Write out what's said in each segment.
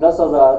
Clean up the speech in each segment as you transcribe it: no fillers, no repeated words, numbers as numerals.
10,000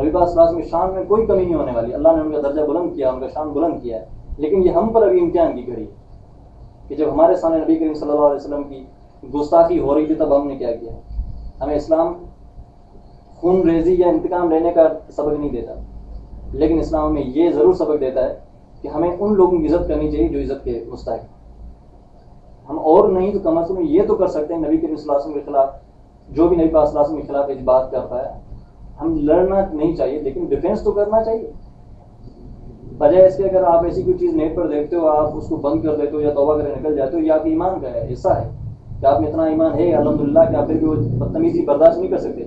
نبی پاک صلی اللہ علیہ وسلم کی شان میں کوئی کمی نہیں ہونے والی. اللہ نے ان کا درجہ بلند کیا, ان کا شان بلند کیا ہے. لیکن یہ ہم پر ابھی امتحان کی گھڑی کہ جب ہمارے سامنے نبی کریم صلی اللہ علیہ وسلم کی گستاخی ہو رہی تھی تب ہم نے کیا کیا. ہمیں اسلام خون ریزی یا انتقام لینے کا سبق نہیں دیتا, لیکن اسلام ہمیں یہ ضرور سبق دیتا ہے کہ ہمیں ان لوگوں کی عزت کرنی چاہیے جو عزت کے مستحق. ہم اور نہیں تو کم از کم یہ تو کر سکتے ہیں, نبی کریم صلی اللہ علیہ وسلم کے خلاف جو بھی نبی پاک صلی اللہ علیہ وسلم کے خلاف ایک بات کرتا ہے, ہم لڑنا نہیں چاہیے لیکن ڈیفینس تو کرنا چاہیے. بجائے اس کے اگر آپ ایسی کوئی چیز نیٹ پر دیکھتے ہو, آپ اس کو بند کر دیتے ہو یا توبہ کرے نکل جاتے ہو, یہ آپ کے ایمان کا ہے, حصہ ہے کہ آپ میں اتنا ایمان ہے الحمدللہ کہ آپ پھر بھی وہ بدتمیزی برداشت نہیں کر سکتے.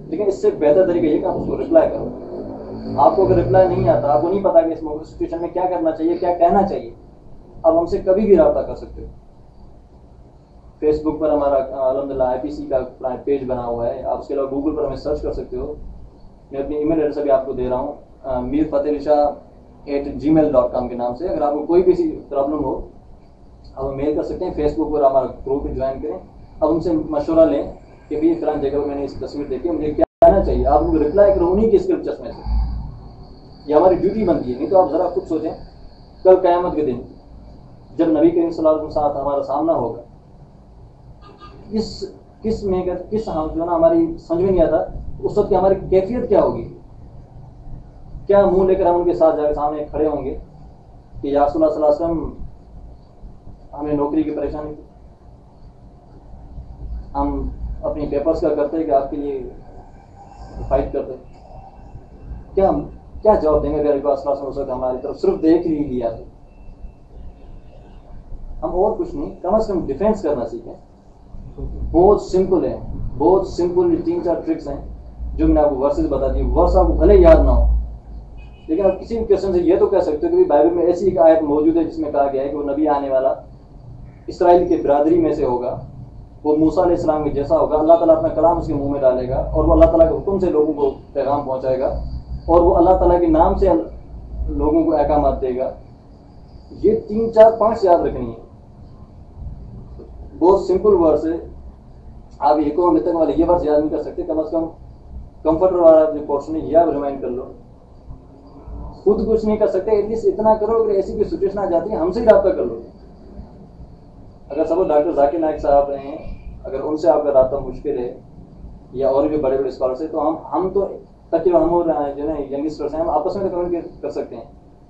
لیکن اس سے بہتر طریقہ یہ کہ آپ اس کو رپلائی کرو. آپ کو اگر رپلائی نہیں آتا, آپ کو نہیں پتا کہ اس موقع سچویشن میں کیا کرنا چاہیے, کیا کہنا چاہیے, آپ ہم سے کبھی بھی رابطہ کر سکتے ہو. فیس بک پر ہمارا الحمدللہ IPC کا پیج بنا ہوا ہے. آپ اس کے علاوہ گوگل پر ہمیں سرچ کر سکتے ہو. میں اپنی ای میل ایڈریس ابھی آپ کو دے رہا ہوں, mirfatehrisha@gmail.com کے نام سے. اگر آپ کو کوئی بھی ایسی پرابلم ہو آپ میل کر سکتے ہیں. فیس بک پر ہمارا گروپ جوائن کریں. اب ہم سے مشورہ لیں کہ بھی فلان جگہ پر میں نے اس تصویر دیکھی, مجھے کیا کہنا چاہیے. آپ کو رپلائی کرو انہیں کی اسکرپچرس میں سے. یہ ہماری ڈیوٹی بنتی ہے. نہیں تو آپ ذرا خود سوچیں, کل قیامت کے دن جب نبی کریم صلی اللہ علیہ وسلم کے ساتھ ہمارا سامنا ہوگا, کس میں کس جو ہے نا ہماری سمجھ میں نہیں آتا اس وقت کی ہماری کیفیت کیا ہوگی. کیا منہ لے کر ہم ان کے ساتھ جا کے سامنے کھڑے ہوں گے کہ یا رسول اللہ صلی اللہ علیہ وسلم ہمیں نوکری کی پریشانی, ہم اپنی پیپرز کا کرتے کہ آپ کے لیے فائٹ کرتے. کیا جواب دیں گے اگر صلی اللہ علیہ وسلم اس وقت ہماری طرف صرف دیکھ ہی لیا تو. ہم اور کچھ نہیں, کم از کم ڈیفینس کرنا سیکھیں. بہت سمپل ہے, بہت سمپل 3-4 ٹرکس ہیں جو میں نے آپ کو ورسز بتا دی. ورس آپ کو بھلے یاد نہ ہو, لیکن آپ کسی بھی کوشچن سے یہ تو کہہ سکتے ہو کہ بائبل میں ایسی ایک آیت موجود ہے جس میں کہا گیا ہے کہ وہ نبی آنے والا اسرائیل کی برادری میں سے ہوگا, وہ موسیٰ علیہ السلام کے جیسا ہوگا. اللہ تعالیٰ اپنا کلام اس کے منہ میں ڈالے گا اور وہ اللہ تعالیٰ کے حکم سے لوگوں کو پیغام پہنچائے گا, اور وہ اللہ تعالیٰ کے نام سے لوگوں کو احکامات دے گا. یہ 3-4-5 یاد رکھنی ہے. بہت سمپل ورس ہے. آپ ایک اور تک والے یہ ورس یاد نہیں کر سکتے, کم از کم کمفرٹر والا جو پورشن ہے یہ آپ ریمائنڈ کر لو. خود کچھ نہیں کر سکتے, ایٹ لیسٹ اتنا کرو اگر ایسی کوئی سچویشن آ جاتی ہے ہم سے ہی رابطہ کر لو. اگر سب ڈاکٹر ذاکر نائک صاحب ہیں, اگر ان سے آپ کا رابطہ مشکل ہے یا اور بھی بڑے بڑے اسکالرس ہیں, تو ہم تو تقریباً ہم اور جو ہے ینگسٹرس ہیں, ہم آپس میں کمیونیکیٹ کر سکتے ہیں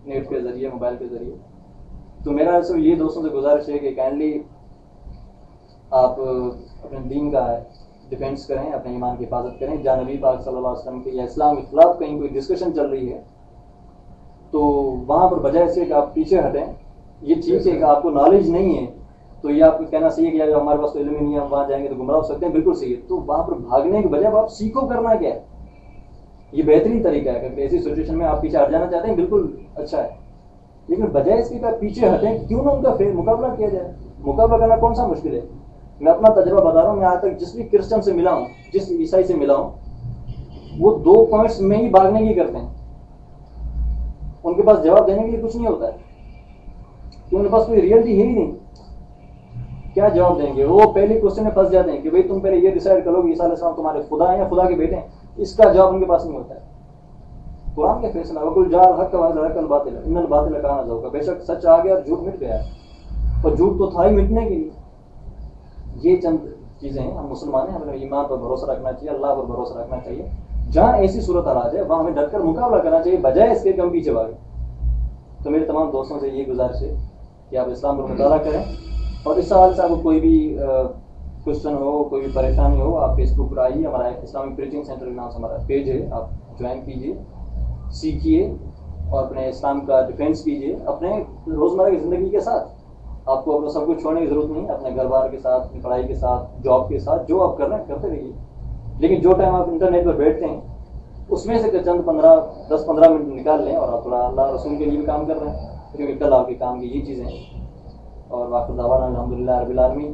نیٹ کے ذریعے, موبائل کے ذریعے. تو میرا صرف یہ دوستوں سے گزارش ہے کہ کائنڈلی آپ اپنے دین کا ڈیفینس کریں, اپنے ایمان کی حفاظت کریں. جہاں نبی پاک صلی اللہ علیہ وسلم کے یا اسلام کے خلاف کہیں کوئی ڈسکشن چل رہی ہے تو وہاں پر بجائے سے کہ آپ پیچھے ہٹیں. یہ ٹھیک ہے کہ آپ کو نالج نہیں ہے تو یہ آپ کو کہنا صحیح ہے کہ اگر ہمارے پاس تو علم ہی نہیں ہے ہم وہاں جائیں گے تو گمراہ ہو سکتے ہیں, بالکل صحیح ہے. تو وہاں پر بھاگنے کے بجائے آپ سیکھو کرنا کیا ہے. یہ بہترین طریقہ ہے. اگر ایسی سچویشن میں آپ پیچھے ہٹ جانا چاہتے ہیں بالکل اچھا ہے, لیکن بجائے اس کے کہ آپ پیچھے ہٹیں, کیوں نہ ان کا مقابلہ کیا جائے. مقابلہ کرنا کون سا مشکل ہے. میں اپنا تجربہ بتا رہا ہوں, میں آج تک جس بھی کرسچن سے ملا ہوں, جس عیسائی سے ملا ہوں, وہ 2 پوائنٹس میں ہی بھاگنے کی کرتے ہیں. ان کے پاس جواب دینے کے لیے کچھ نہیں ہوتا ہے, کہ ان کے پاس کوئی ریئلٹی ہے ہی نہیں. کیا جواب دیں گے. وہ پہلی کوشچن میں پھنس جاتے ہیں کہ بھائی تم پہلے یہ ڈیسائیڈ کرو کہ عیسیٰ علیہ السلام تمہارے خدا ہیں یا خدا کے بیٹے ہیں. اس کا جواب ان کے پاس نہیں ہوتا ہے. قرآن کا فیصلہ وَقُلْ جَاءَ الْحَقُّ وَزَهَقَ الْبَاطِلُ إِنَّ الْبَاطِلَ كَانَ زَهُوقًا. بے شک سچ آ گیا اور جھوٹ مٹ گیا, اور جھوٹ تو تھا ہی مٹنے کے لیے. یہ چند چیزیں ہیں. ہم مسلمان ہیں, ہمیں ایمان پر بھروسہ رکھنا چاہیے, اللہ پر بھروسہ رکھنا چاہیے. جہاں ایسی صورت حال آ جائے وہاں ہمیں ڈٹ کر مقابلہ کرنا چاہیے, بجائے اس کے کہ ہم پیچھے بھاگیں. تو میرے تمام دوستوں سے یہ گزارش ہے کہ آپ اسلام پر مطالعہ کریں, اور اس سوال سے آپ کو کوئی بھی کوشچن ہو, کوئی بھی پریشانی ہو, آپ فیس بک پر آئیے. ہمارا اسلامک پریچنگ سینٹر کے نام سے ہمارا پیج ہے, آپ جوائن کیجیے, سیکھیے اور اپنے اسلام کا ڈیفینس کیجیے اپنے روزمرہ کی زندگی کے ساتھ. آپ کو اپنا سب کچھ چھوڑنے کی ضرورت نہیں ہے. اپنے گھر بار کے ساتھ, اپنی پڑھائی کے ساتھ, جاب کے ساتھ, جو آپ کر رہے ہیں کرتے رہیے. لیکن جو ٹائم آپ انٹرنیٹ پر بیٹھتے ہیں اس میں سے چند 10-15 منٹ نکال لیں, اور آپ تھوڑا اللہ رسول کے لیے بھی کام کر رہے ہیں, کیونکہ کل آپ کے کام کی یہ چیزیں ہیں. اور واقع دعوانا الحمدللہ رب العالمین.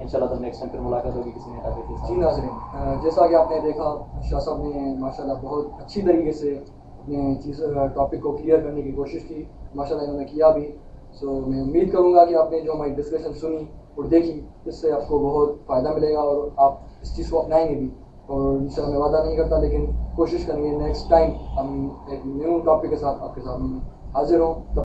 انشاءاللہ تو نیکسٹ ٹائم پھر ملاقات ہوگی کسی نئے ٹاپک کے ساتھ. جی ناظرین, جیسا کہ آپ نے دیکھا شاہ صاحب نے ماشاءاللہ بہت اچھی طریقے سے اپنے ٹاپک کو کلیئر کرنے کی کوشش کی. ماشاءاللہ انہوں نے کیا بھی. سو میں امید کروں گا کہ آپ نے جو ہماری ڈسکشن سنی اور دیکھی اس سے آپ کو بہت فائدہ ملے گا, اور آپ اس چیز کو اپنائیں گے بھی. اور انشاءاللہ میں وعدہ نہیں کرتا لیکن کوشش کریں گے نیکسٹ ٹائم ہم ایک نیو ٹاپک کے ساتھ آپ کے سامنے حاضر ہوں.